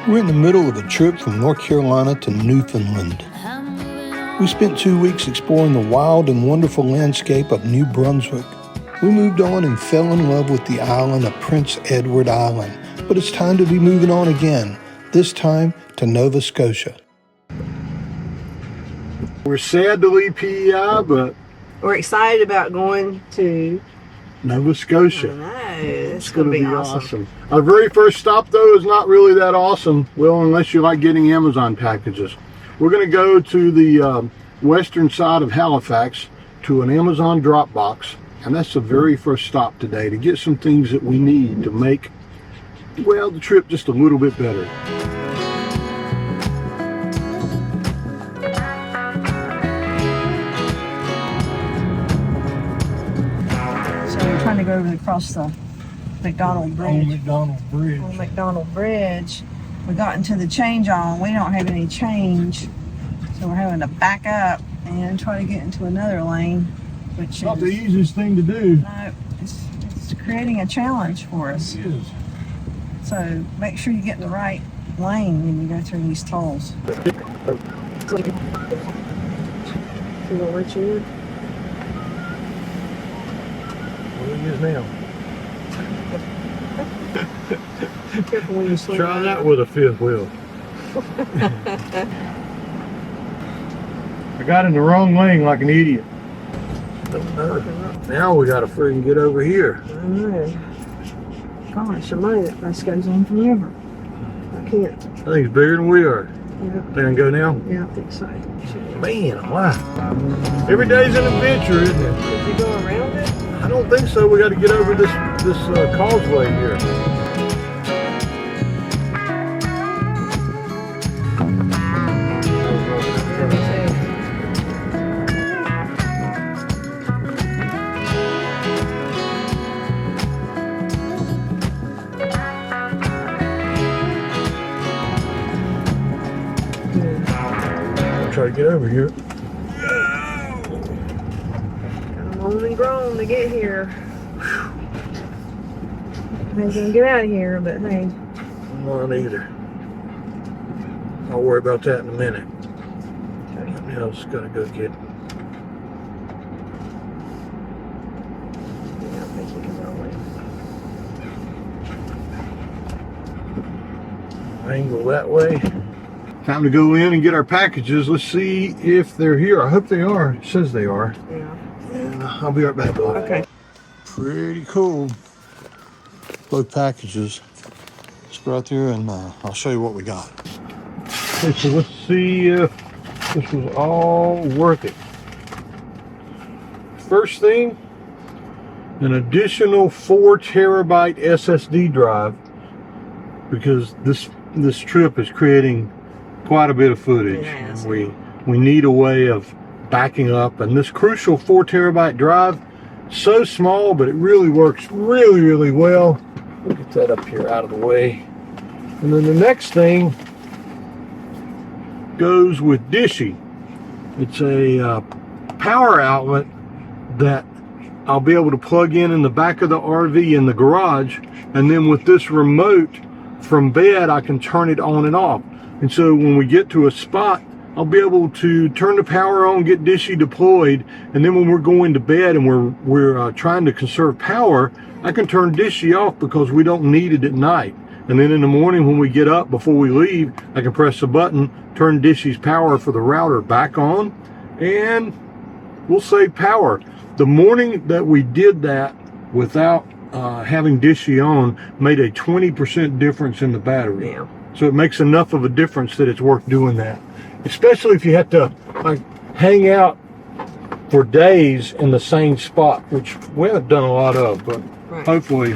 We're in the middle of a trip from North Carolina to Newfoundland. We spent 2 weeks exploring the wild and wonderful landscape of New Brunswick. We moved on and fell in love with the island of Prince Edward Island, but it's time to be moving on again, this time to Nova Scotia. We're sad to leave PEI, but we're excited about going to Nova Scotia. I know, it's going to be awesome. Our very first stop, though, is not really that awesome. Well, unless you like getting Amazon packages. We're going to go to the western side of Halifax to an Amazon drop box. And that's the very first stop today to get some things that we need to make, well, the trip just a little bit better. Trying to go across the McDonald Bridge. Old McDonald Bridge. We got into the change on. We don't have any change, so we're having to back up and try to get into another lane, which not the easiest thing to do. No, it's creating a challenge for us. It is. So make sure you get in the right lane when you go through these tolls. See what we're doing? What it is now. Careful when you slow Try down. that with a fifth wheel. I got in the wrong lane like an idiot. Now we gotta freaking get over here. I know. Gosh, somebody that bus goes on forever. I can't. I think it's bigger than we are. Yeah, They can go now? yeah, I think so. Man, wow. Every day's an adventure, isn't it? Did you go around it? I don't think so. We got to get over this causeway here. Try to get over here. Moan and groan to get here. I can get out of here, but hey. Not either. I'll worry about that in a minute. Okay. Something else gotta go get. Yeah, I think you can roll it. Angle that way. Time to go in and get our packages. Let's see if they're here. I hope they are. It says they are. Yeah. And I'll be right back, Bob. Okay. Pretty cool. Both packages. Let's go out there and I'll show you what we got. Okay, so let's see if this was all worth it. First thing, an additional 4 terabyte SSD drive, because this trip is creating quite a bit of footage. Yes. We need a way of backing up, and this crucial 4 terabyte drive, so small, but it really works really, really well. We'll get that up here out of the way. And then the next thing goes with Dishy. It's a power outlet that I'll be able to plug in the back of the RV in the garage, and then with this remote from bed I can turn it on and off. And so when we get to a spot, I'll be able to turn the power on, get Dishy deployed, and then when we're going to bed and we're trying to conserve power, I can turn Dishy off because we don't need it at night. And then in the morning when we get up before we leave, I can press the button, turn Dishy's power for the router back on, and we'll save power. The morning that we did that without having Dishy on made a 20% difference in the battery. Yeah. So it makes enough of a difference that it's worth doing that. Especially if you have to like hang out for days in the same spot, which we haven't done a lot of, but Right. hopefully.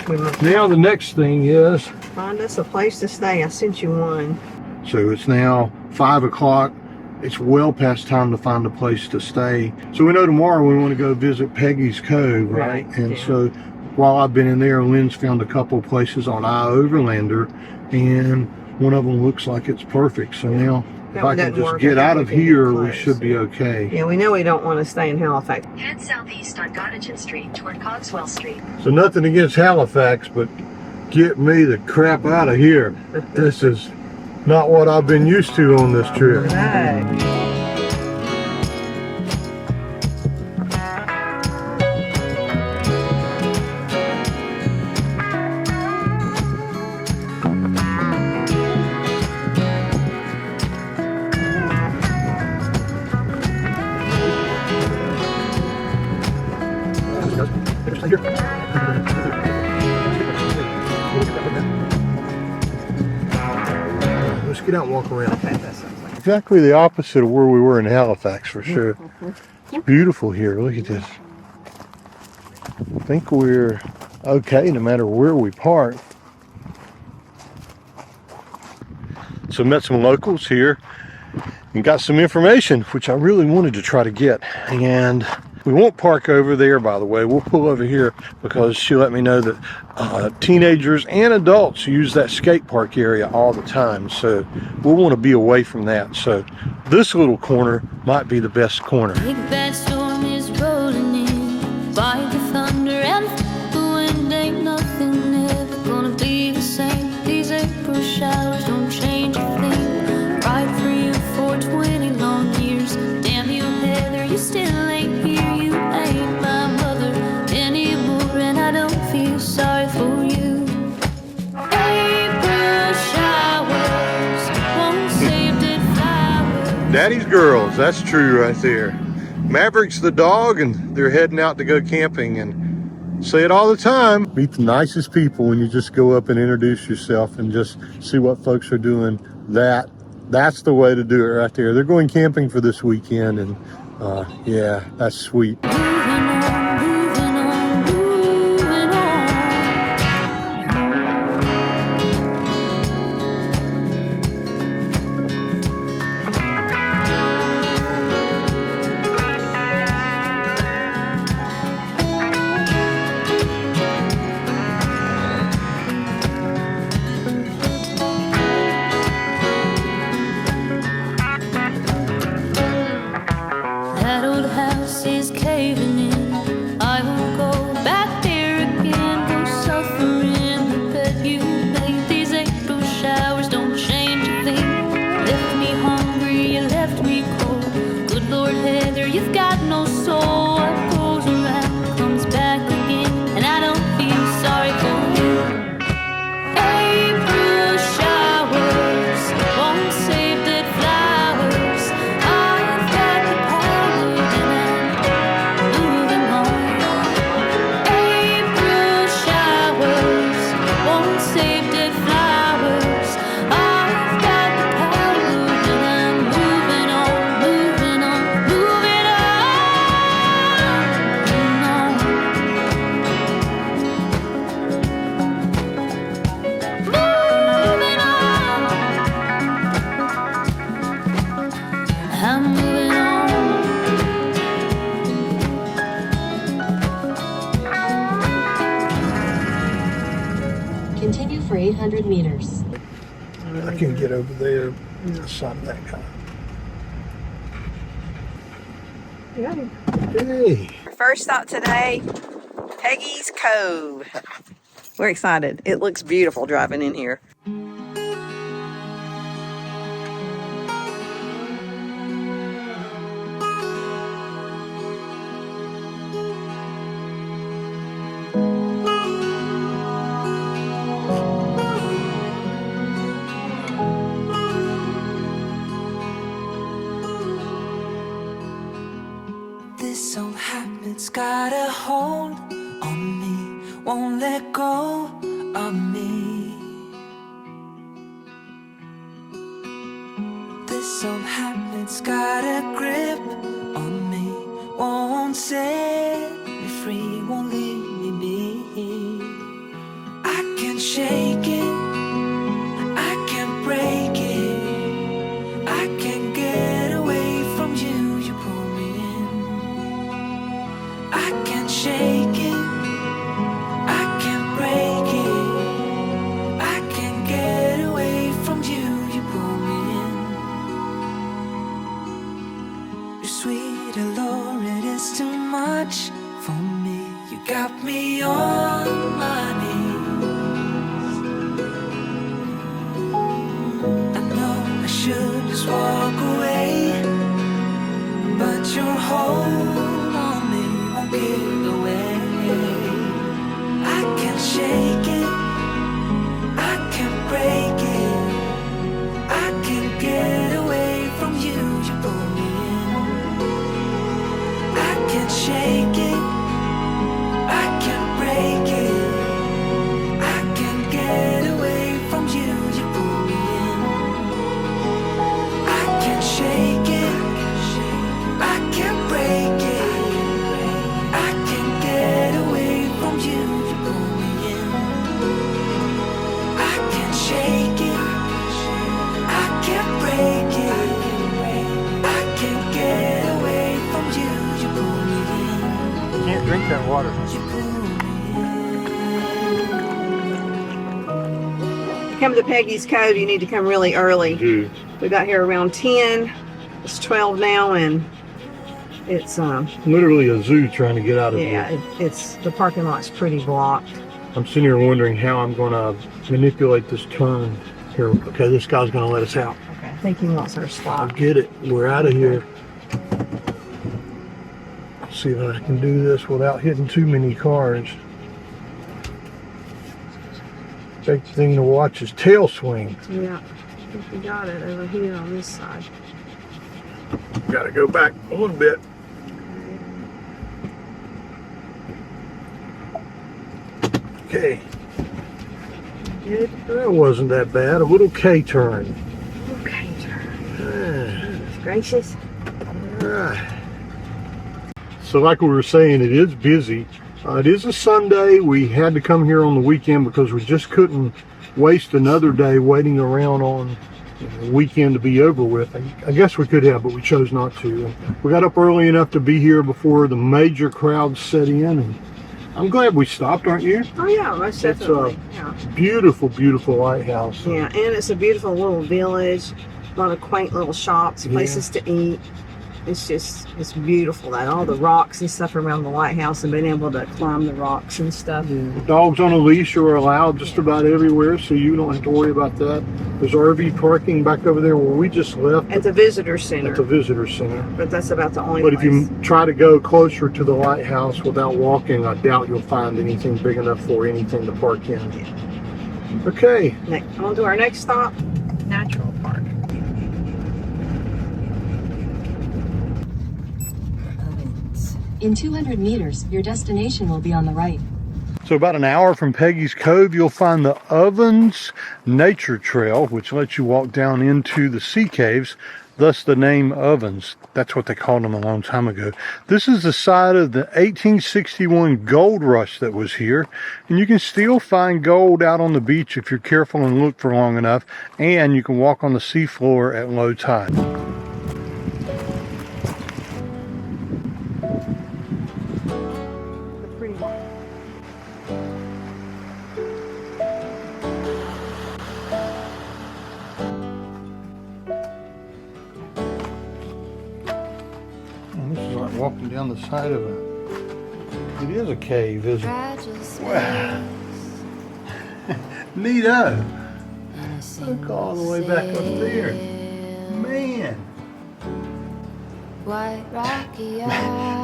We must Now the next thing is, find us a place to stay. I sent you one. so it's now 5 o'clock. It's well past time to find a place to stay. So we know tomorrow we want to go visit Peggy's Cove, right? And yeah. so while I've been in there, Lynn's found a couple of places on iOverlander, and one of them looks like it's perfect. So now if I can just get out of here, we should be okay. Yeah, we know we don't want to stay in Halifax. Head southeast on Gottingen Street toward Cogswell Street. So nothing against Halifax, but Get me the crap out of here. This is not what I've been used to on this trip. Right. Let's get out and walk around. Exactly the opposite of where we were in Halifax, for sure. It's beautiful here. Look at this. I think we're okay no matter where we park. So met some locals here and got some information, which I really wanted to try to get. And we won't park over there, by the way. We'll pull over here because she let me know that teenagers and adults use that skate park area all the time. So we'll want to be away from that. So this little corner might be the best corner. Big bad storm is rolling in, by the thunder and the wind. Ain't nothing ever gonna be the same. These April showers don't change a thing. Ride for you for 20 long years. Damn you, Heather, you still ain't here. You ain't my mother anymore, and I don't feel sorry for you. April showers won't save dead flowers. Daddy's girls, that's true right there. Maverick's the dog, and they're heading out to go camping. And say it all the time, meet the nicest people when you just go up and introduce yourself and just see what folks are doing. That's the way to do it right there. They're going camping for this weekend, and yeah, that's sweet. Moving on, moving on, moving on. That old house is caving in. I won't go back there again. No suffering the bed you made. These April showers don't change a thing. Left me hungry, you left me cold. Good Lord, Heather, you've got no soul. What goes around comes back again, and I don't feel sorry for you. April showers won't save dead flowers. I've got the power and I'm moving on. April showers won't save dead flowers. I've got the power and I'm moving on, moving on, moving I'm moving on. Continue for 800 meters. I can get over there. Something that kind. Hey, First stop today, Peggy's Cove. We're excited. It looks beautiful driving in here. This old habit's got a hold on me, won't let go of me. This old habit's got a grip on me, won't set me free, won't leave me be. I can't shake it, I can't break it, I can't get away from you, you pull me in. I can't shake it, I can't break it, I can't get away from you, you pull me in. Your sweet allure, it is too much. come to Peggy's Cove, you need to come really early. Dude. We got here around 10. It's 12 now, and it's Literally a zoo trying to get out of yeah, here. it's the parking lot's pretty blocked. I'm sitting here wondering how I'm going to manipulate this turn here. Okay, this guy's going to let us out. Okay, I think he wants our I'll stop. get it. We're out of here. See if I can do this without hitting too many cars. Big thing to watch is tail swing. Yeah, I think we got it over here on this side. Got to go back a little bit. Okay. That wasn't that bad. A little K turn. Okay, turn. Ah, Gracious. all right. So like we were saying, it is busy. It is a Sunday. We had to come here on the weekend because we just couldn't waste another day waiting around on the weekend to be over with. I guess we could have, but we chose not to. We got up early enough to be here before the major crowds set in, and I'm glad we stopped, aren't you? Oh yeah, most It's definitely. a Yeah. beautiful, beautiful lighthouse. Yeah, and it's a beautiful little village. A lot of quaint little shops, places to eat. It's beautiful. That all the rocks and stuff around the lighthouse, and being able to climb the rocks and stuff. Dogs on a leash are allowed just about everywhere, so you don't have to worry about that. There's RV parking back over there where we just left At the visitor center, at the visitor center. but that's about the only But if place. you try to go closer to the lighthouse without walking, I doubt you'll find anything big enough for anything to park in. Okay. On to our next stop, Natural Park. In 200 meters, your destination will be on the right. So about an hour from Peggy's Cove, you'll find the Ovens Nature Trail, which lets you walk down into the sea caves, thus the name Ovens. That's what they called them a long time ago. This is the site of the 1861 gold rush that was here, and you can still find gold out on the beach if you're careful and look for long enough, and you can walk on the seafloor at low tide. And this is like walking down the side of it is a cave, isn't it? Wow. Neato. Look all the way back up there. Man.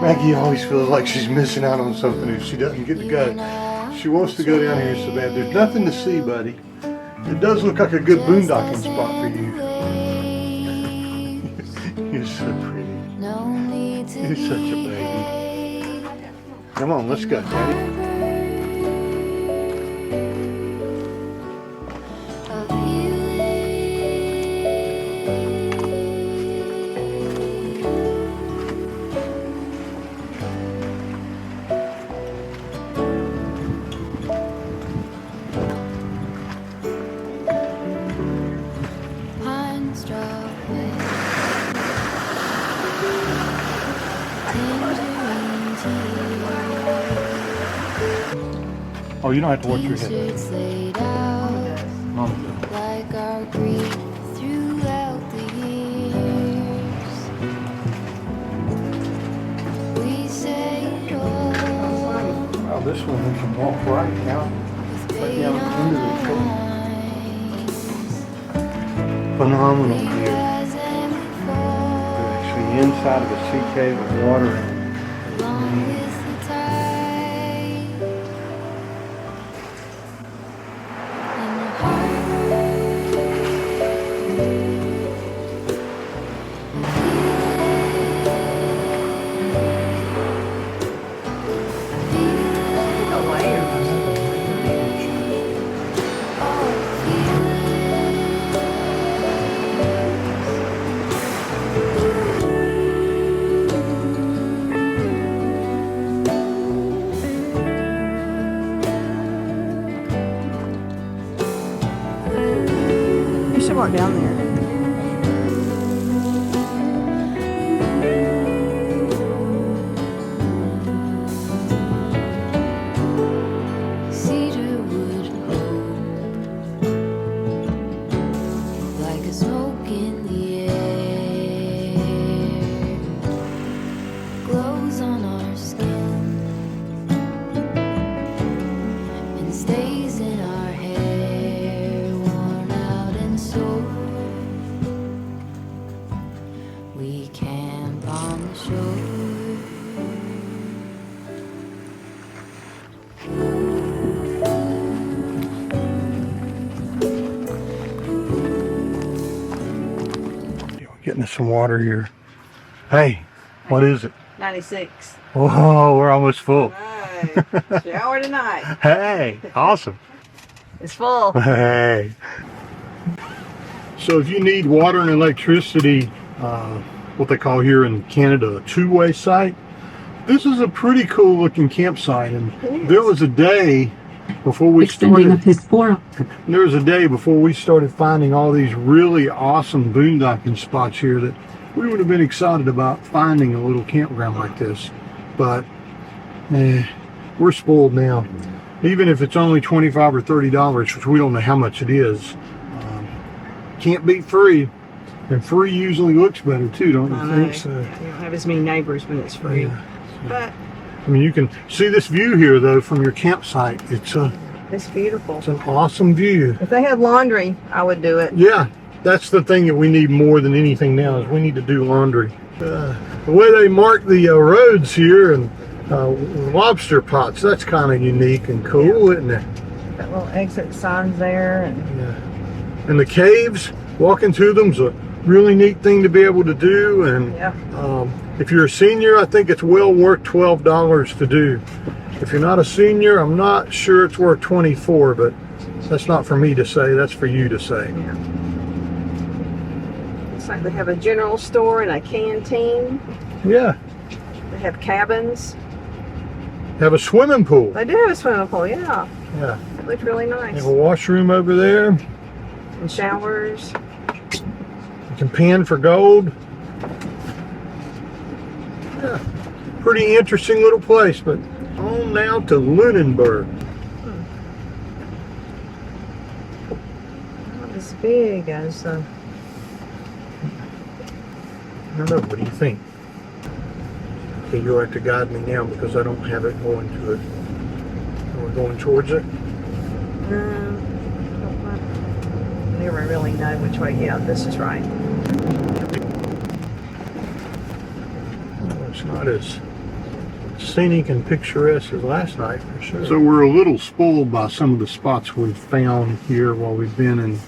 Maggie always feels like she's missing out on something if she doesn't get to go. She wants to go down here so bad. There's nothing to see, buddy. It does look like a good boondocking spot for you. You're so pretty. You're such a baby. Come on, let's go, Daddy. Oh, you don't have to watch your head. Mama does. Like our grief throughout the years. We say, oh, Wow, this one we can walk right out into the tree. Phenomenal view. We're actually inside of a sea cave with water in it. You should walk down there. Getting us some water here. Hey, what is it? 96. Oh, we're almost full. Right. Shower tonight. Hey, awesome. It's full. Hey. So if you need water and electricity, what they call here in Canada a two-way site, this is a pretty cool looking campsite. And there was a day before we started. There was a day before we started finding all these really awesome boondocking spots here that we would have been excited about finding a little campground like this. But we're spoiled now. Even if it's only $25 or $30, which we don't know how much it is, can't beat free. And free usually looks better too, don't you think? So, you don't have as many neighbors when it's free. yeah. But I mean, you can see this view here though from your campsite. It's beautiful. an awesome view. If they had laundry, I would do it. Yeah, that's the thing that we need more than anything now is we need to do laundry. The way they mark the roads here and lobster pots, that's kind of unique and cool, isn't it? Got little exit signs there. And Yeah. And the caves, walking through them's a really neat thing to be able to do. And if you're a senior, I think it's well worth $12 to do. If you're not a senior, I'm not sure it's worth $24, but that's not for me to say, that's for you to say. yeah. It's like they have a general store and a canteen. Yeah. They have cabins. Have a swimming pool. They do have a swimming pool, yeah. Yeah. It looks really They nice. have a washroom over there. And showers. You can pan for gold. Yeah. Pretty interesting little place, but on now to Lunenburg. Not as big as I don't know, what do you think? Okay, you'll have to guide me now because I don't have it going to it. We're going towards it. I never really know which way. Yeah, this is right. Well, it's not as scenic and picturesque as last night for sure. So we're a little spoiled by some of the spots we've found here while we've been in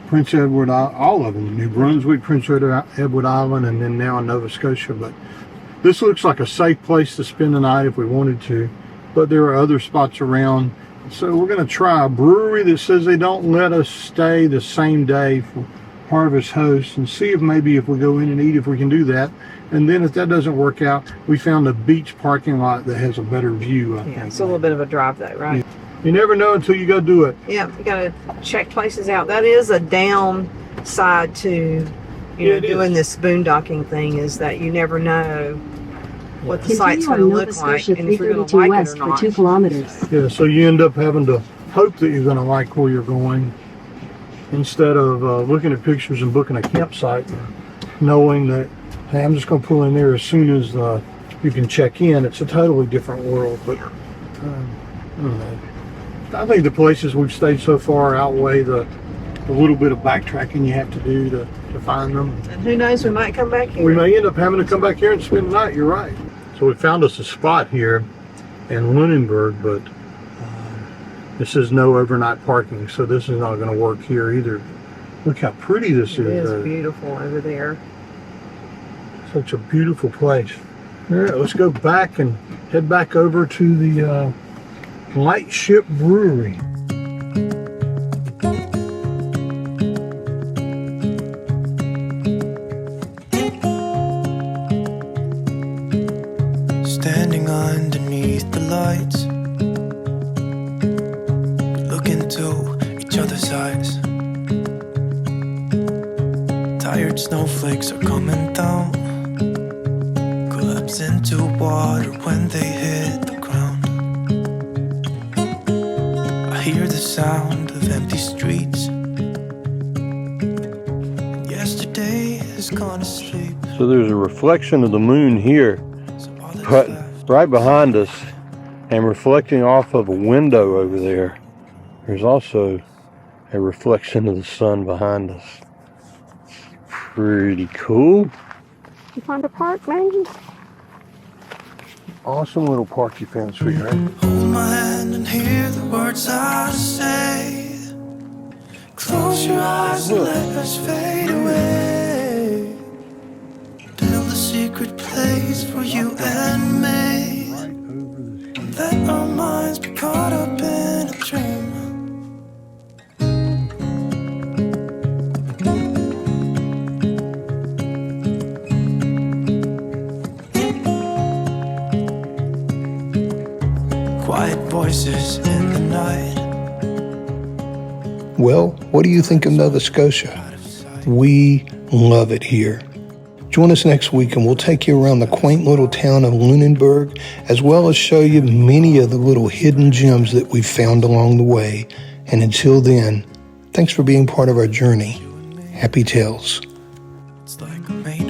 Prince Edward, all of them, New Brunswick, Prince Edward Island, and then now in Nova Scotia. But this looks like a safe place to spend the night if we wanted to, but there are other spots around. So we're going to try a brewery that says they don't let us stay the same day for Harvest Host and see if maybe if we go in and eat, if we can do that. And then if that doesn't work out, we found a beach parking lot that has a better view, I think. Yeah, it's a little bit of a drive though, right? You never know until you go do it. Yeah, you gotta check places out. That is a downside to doing this boondocking thing, is that you never know what the site's going to look like and if you're going to like it or not. 2 kilometers. Yeah, so you end up having to hope that you're going to like where you're going instead of looking at pictures and booking a campsite, knowing that, hey, I'm just going to pull in there as soon as you can check in. It's a totally different world, but I don't know. I think the places we've stayed so far outweigh the little bit of backtracking you have to do to find them. And who knows, we might come back here. We may end up having to come back here and spend the night, you're right. So we found us a spot here in Lunenburg, but this is no overnight parking, so this is not going to work here either. Look how pretty this is. It is beautiful over there. Such a beautiful place. All right, let's go back and head back over to the Lightship Brewery. Standing underneath the lights, look into each other's eyes. Tired snowflakes are coming down, collapse into water when they hit the ground. I hear the sound of empty streets. Yesterday has gone to sleep. So there's a reflection of the moon here, but right behind us and reflecting off of a window over there, there's also a reflection of the sun behind us. Pretty cool. You find a park, maybe? Awesome little park you found, sweetheart. Hold my hand and hear the words I say. Close your eyes and let us fade away. days for you and me. Let our minds be caught up in a dream. Quiet voices in the night. Well, what do you think of Nova Scotia? We love it here. Join us next week and we'll take you around the quaint little town of Lunenburg, as well as show you many of the little hidden gems that we've found along the way. And until then, thanks for being part of our journey. Happy tales. It's like a rain